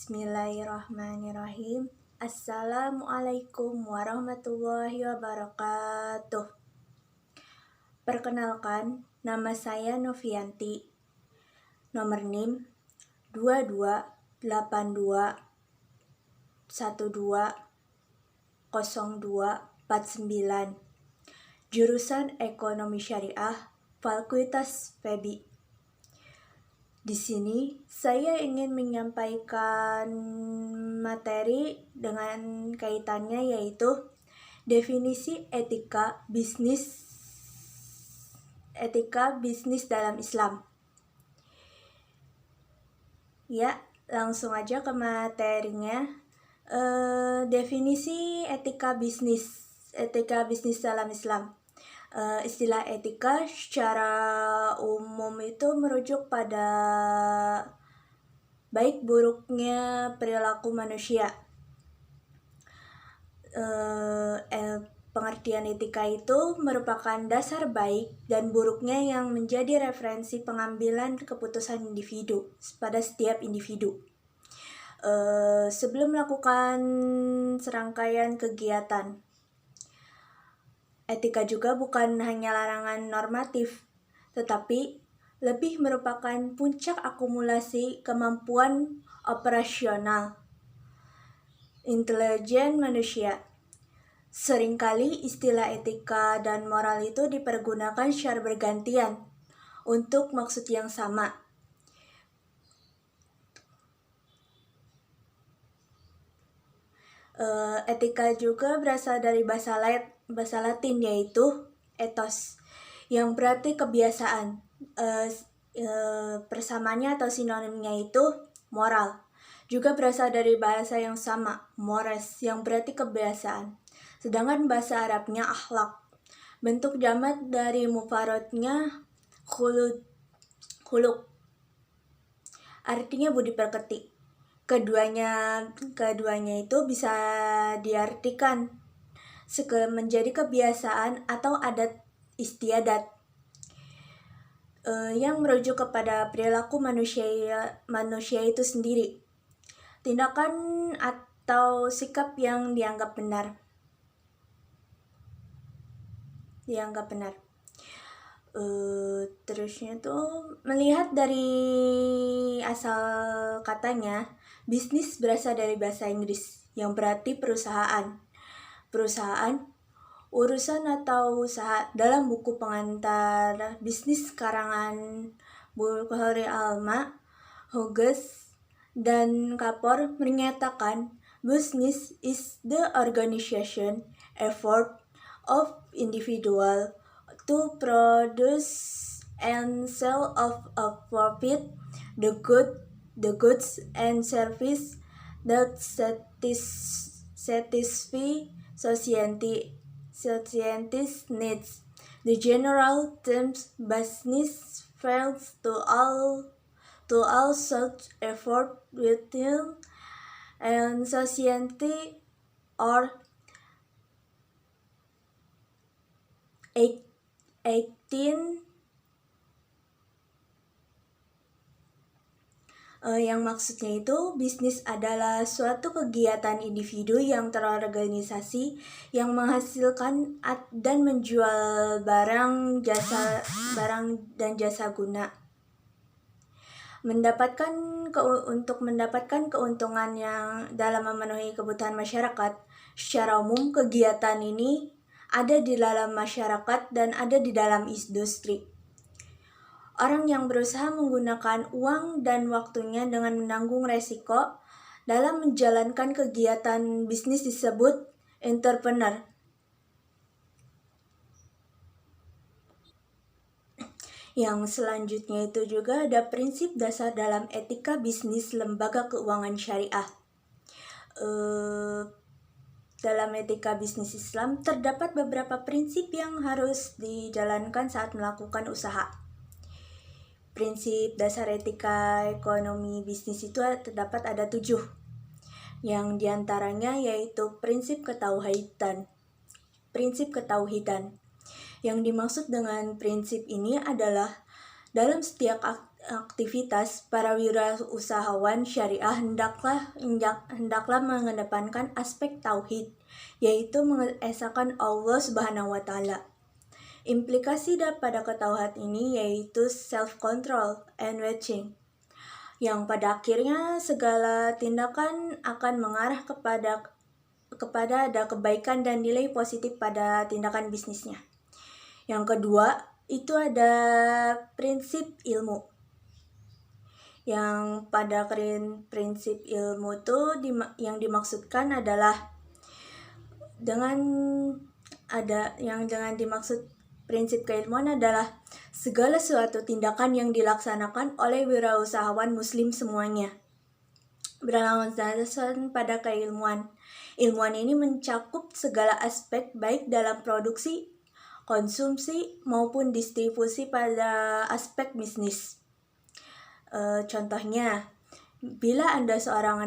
Bismillahirrahmanirrahim. Assalamualaikum warahmatullahi wabarakatuh. Perkenalkan, nama saya Novianti. Nomor NIM 2282120249. Jurusan Ekonomi Syariah, Fakultas FEBI. Di sini saya ingin menyampaikan materi dengan kaitannya yaitu definisi etika bisnis dalam Islam. Ya, langsung aja ke materinya. Definisi etika bisnis dalam Islam. Istilah etika secara umum itu merujuk pada baik buruknya perilaku manusia. Pengertian etika itu merupakan dasar baik dan buruknya yang menjadi referensi pengambilan keputusan individu pada setiap individu. Sebelum melakukan serangkaian kegiatan, etika juga bukan hanya larangan normatif, tetapi lebih merupakan puncak akumulasi kemampuan operasional intelijen manusia. Seringkali istilah etika dan moral itu dipergunakan secara bergantian untuk maksud yang sama. Etika juga berasal dari bahasa Latin yaitu ethos, yang berarti kebiasaan. Persamaannya atau sinonimnya itu moral. Juga berasal dari bahasa yang sama, mores, yang berarti kebiasaan. Sedangkan bahasa Arabnya akhlak. Bentuk jamak dari mufaradnya khuluq, artinya budi pekerti. Keduanya itu bisa diartikan menjadi kebiasaan atau adat istiadat yang merujuk kepada perilaku manusia itu sendiri, tindakan atau sikap yang dianggap benar. Terusnya tuh melihat dari asal katanya, bisnis berasal dari bahasa Inggris yang berarti perusahaan, urusan atau usaha. Dalam buku pengantar bisnis karangan Bukhari Alma, Hughes, dan Kapor menyatakan business is the organization effort of individual to produce and sell of a profit the goods and service that satisfy society's needs. The general terms business refers to all such effort within and society or yang maksudnya itu bisnis adalah suatu kegiatan individu yang terorganisasi yang menghasilkan dan menjual barang dan jasa guna. Untuk mendapatkan keuntungan yang dalam memenuhi kebutuhan masyarakat. Secara umum kegiatan ini ada di dalam masyarakat dan ada di dalam industri. Orang yang berusaha menggunakan uang dan waktunya dengan menanggung resiko dalam menjalankan kegiatan bisnis disebut entrepreneur. Yang selanjutnya itu juga ada prinsip dasar dalam etika bisnis lembaga keuangan syariah. Dalam etika bisnis Islam terdapat beberapa prinsip yang harus dijalankan saat melakukan usaha. Prinsip dasar etika ekonomi bisnis itu terdapat ada 7, yang diantaranya yaitu prinsip ketauhidan. Yang dimaksud dengan prinsip ini adalah dalam setiap aktivitas, para wirausahawan syariah hendaklah mengedepankan aspek tauhid, yaitu mengesahkan Allah Subhanahu wa taala. Implikasi pada ketauhid ini yaitu self-control and watching, yang pada akhirnya segala tindakan akan mengarah kepada ada kebaikan dan nilai positif pada tindakan bisnisnya. Yang kedua, itu ada prinsip ilmu. Yang pada prinsip ilmu itu yang dimaksudkan adalah dengan dimaksud prinsip keilmuan adalah segala suatu tindakan yang dilaksanakan oleh wirausahawan muslim semuanya berlandaskan pada keilmuan. Ilmuwan ini mencakup segala aspek baik dalam produksi, konsumsi maupun distribusi pada aspek bisnis. Contohnya, bila Anda seorang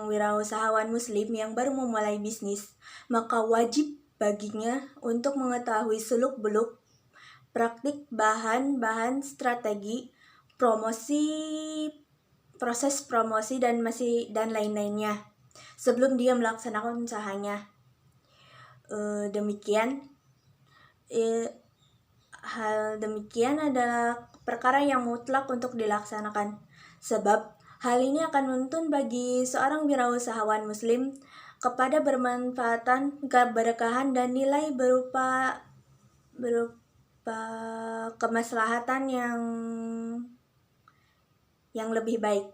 wirausahawan muslim yang baru memulai bisnis, maka wajib baginya untuk mengetahui seluk-beluk praktik bahan-bahan strategi proses promosi dan lain-lainnya sebelum dia melaksanakan usahanya. Hal demikian adalah perkara yang mutlak untuk dilaksanakan, sebab hal ini akan menuntun bagi seorang wirausahawan muslim kepada bermanfaatan, keberkahan dan nilai berupa kemaslahatan yang lebih baik.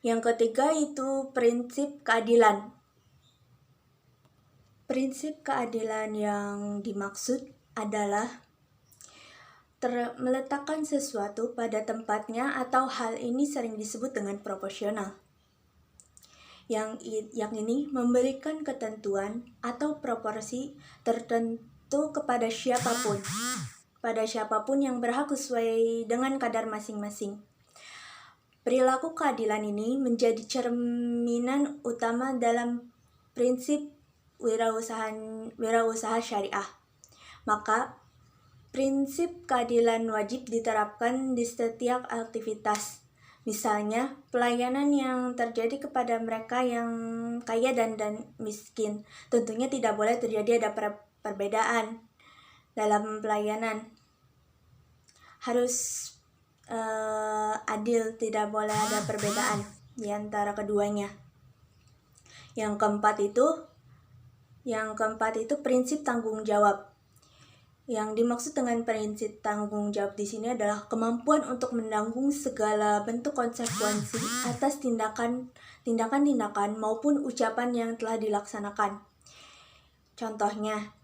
Yang ketiga itu prinsip keadilan. Prinsip keadilan yang dimaksud adalah meletakkan sesuatu pada tempatnya, atau hal ini sering disebut dengan proporsional. Yang ini memberikan ketentuan atau proporsi tertentu kepada siapapun yang berhak sesuai dengan kadar masing-masing. Perilaku keadilan ini menjadi cerminan utama dalam prinsip wirausaha syariah. Maka, prinsip keadilan wajib diterapkan di setiap aktivitas. Misalnya, pelayanan yang terjadi kepada mereka yang kaya dan miskin. Tentunya tidak boleh terjadi ada perbedaan dalam pelayanan. Harus adil, tidak boleh ada perbedaan di antara keduanya. Yang keempat itu prinsip tanggung jawab. Yang dimaksud dengan prinsip tanggung jawab di sini adalah kemampuan untuk menanggung segala bentuk konsekuensi atas tindakan maupun ucapan yang telah dilaksanakan. Contohnya,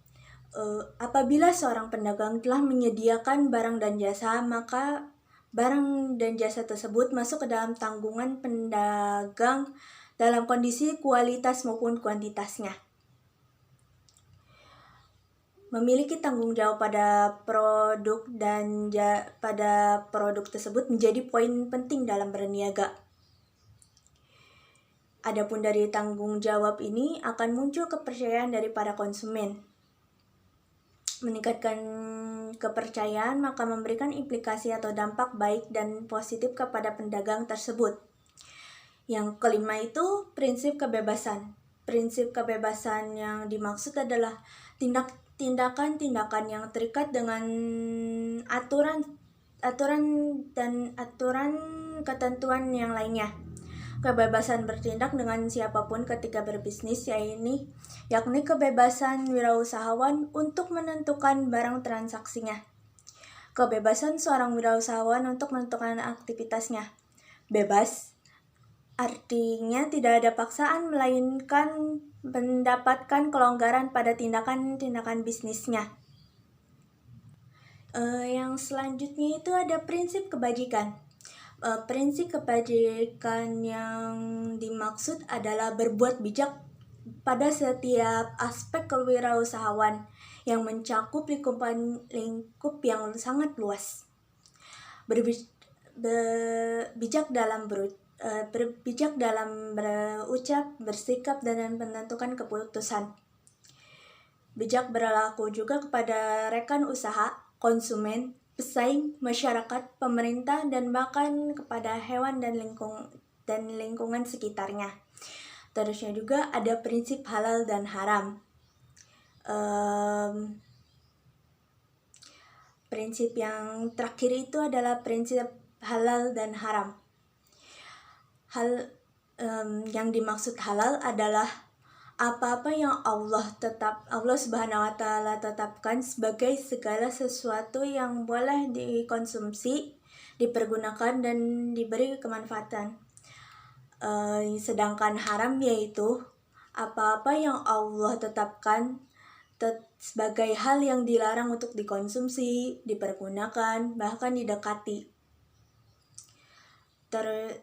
apabila seorang pedagang telah menyediakan barang dan jasa, maka barang dan jasa tersebut masuk ke dalam tanggungan pedagang dalam kondisi kualitas maupun kuantitasnya. Memiliki tanggung jawab pada produk dan pada produk tersebut menjadi poin penting dalam berniaga. Adapun dari tanggung jawab ini akan muncul kepercayaan dari para konsumen. Meningkatkan kepercayaan maka memberikan implikasi atau dampak baik dan positif kepada pedagang tersebut. Yang kelima itu prinsip kebebasan. Prinsip kebebasan yang dimaksud adalah tindakan-tindakan yang terikat dengan aturan ketentuan yang lainnya. Kebebasan bertindak dengan siapapun ketika berbisnis, yakni kebebasan wirausahawan untuk menentukan barang transaksinya. Kebebasan seorang wirausahawan untuk menentukan aktivitasnya. Bebas artinya tidak ada paksaan, melainkan mendapatkan kelonggaran pada tindakan-tindakan bisnisnya. Yang selanjutnya itu ada prinsip kebajikan. Prinsip kebajikan yang dimaksud adalah berbuat bijak pada setiap aspek kewirausahaan yang mencakup lingkup yang sangat luas. Bijak dalam berucap, bersikap, dan menentukan keputusan. Bijak berlaku juga kepada rekan usaha konsumen, pesaing, masyarakat, pemerintah, dan bahkan kepada hewan dan lingkungan sekitarnya. Terusnya juga ada prinsip halal dan haram. Prinsip yang terakhir itu adalah prinsip halal dan haram. Yang dimaksud halal adalah apa-apa yang Allah Subhanahu wa taala tetapkan sebagai segala sesuatu yang boleh dikonsumsi, dipergunakan dan diberi kemanfaatan. Sedangkan haram yaitu apa-apa yang Allah tetapkan sebagai hal yang dilarang untuk dikonsumsi, dipergunakan, bahkan didekati.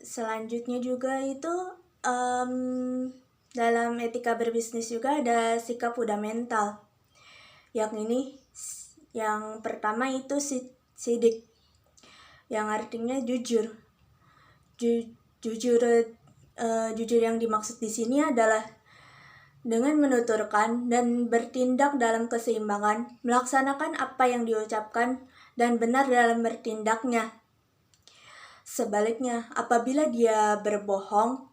Selanjutnya juga itu dalam etika berbisnis juga ada sikap fundamental. Yang pertama itu sidik, yang artinya jujur. Jujur yang dimaksud di sini adalah dengan menuturkan dan bertindak dalam keseimbangan, melaksanakan apa yang diucapkan dan benar dalam bertindaknya. Sebaliknya, apabila dia berbohong,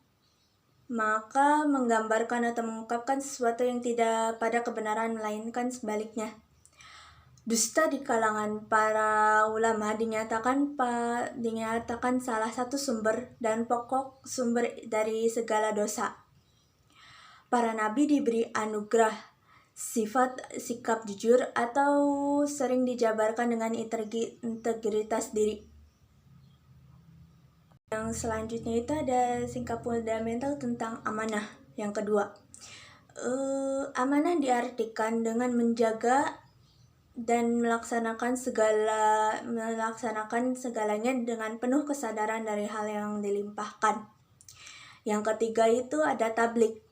maka menggambarkan atau mengungkapkan sesuatu yang tidak pada kebenaran, melainkan sebaliknya. Dusta di kalangan para ulama dinyatakan salah satu sumber dan pokok sumber dari segala dosa. Para nabi diberi anugerah sikap jujur atau sering dijabarkan dengan integritas diri. Yang selanjutnya itu ada sikap fundamental tentang amanah. Yang kedua, amanah diartikan dengan menjaga dan melaksanakan segalanya dengan penuh kesadaran dari hal yang dilimpahkan. Yang ketiga itu ada tablik.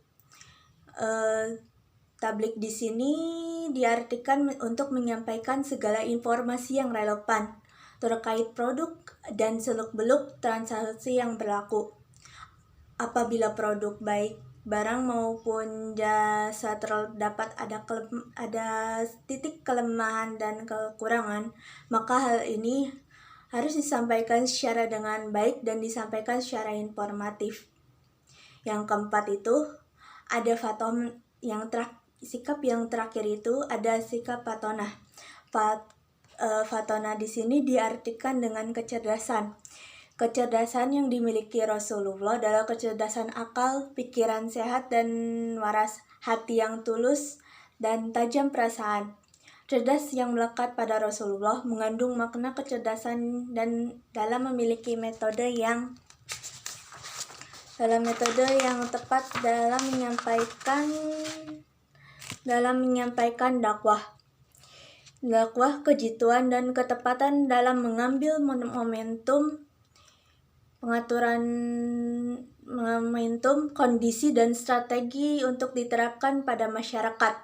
Tablik di sini diartikan untuk menyampaikan segala informasi yang relevan terkait produk dan seluk-beluk transaksi yang berlaku. Apabila produk baik barang maupun jasa terdapat ada titik kelemahan dan kekurangan, maka hal ini harus disampaikan secara dengan baik dan disampaikan secara informatif. Yang keempat itu ada sikap yang terakhir itu ada sikap fatonah. Fatonah di sini diartikan dengan kecerdasan. Kecerdasan yang dimiliki Rasulullah adalah kecerdasan akal, pikiran sehat dan waras, hati yang tulus dan tajam perasaan. Cerdas yang melekat pada Rasulullah mengandung makna kecerdasan dan dalam metode yang tepat dalam menyampaikan dakwah, kejituan dan ketepatan dalam mengambil momentum, kondisi dan strategi untuk diterapkan pada masyarakat.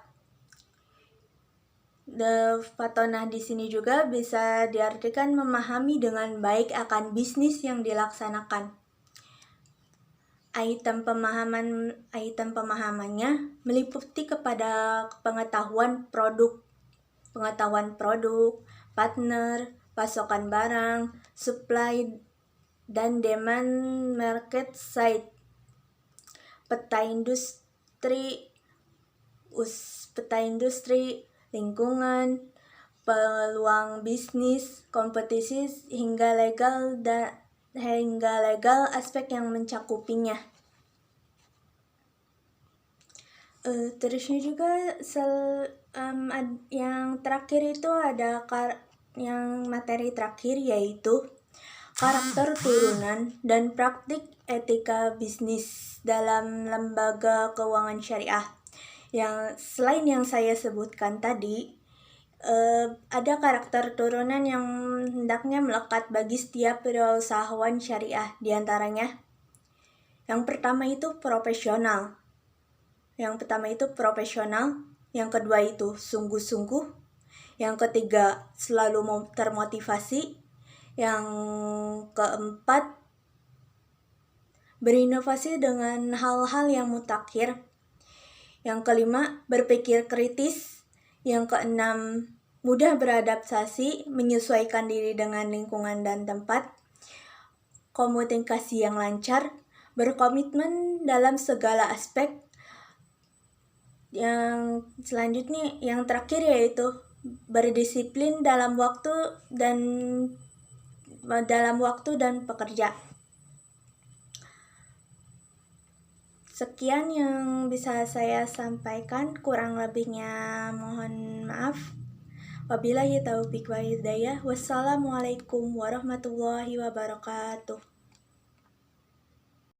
Fatonah di sini juga bisa diartikan memahami dengan baik akan bisnis yang dilaksanakan. Item pemahamannya meliputi kepada pengetahuan produk, partner, pasokan barang, supply dan demand, market side, peta industri, lingkungan, peluang bisnis, kompetisi hingga legal aspek yang mencakupinya. Terusnya juga yang terakhir itu ada yang materi terakhir yaitu karakter turunan dan praktik etika bisnis dalam lembaga keuangan syariah. Yang selain yang saya sebutkan tadi, ada karakter turunan yang hendaknya melekat bagi setiap wirausahawan syariah. Di antaranya, yang pertama itu profesional. Yang kedua itu sungguh-sungguh. Yang ketiga selalu termotivasi. Yang keempat berinovasi dengan hal-hal yang mutakhir. Yang kelima berpikir kritis. Yang keenam mudah beradaptasi, menyesuaikan diri dengan lingkungan dan tempat, komunikasi yang lancar, berkomitmen dalam segala aspek. Yang selanjutnya, yang terakhir yaitu berdisiplin dalam waktu dan pekerja. Sekian yang bisa saya sampaikan, kurang lebihnya mohon maaf. Wabillahi taufiq wa hidayah. Wassalamualaikum warahmatullahi wabarakatuh.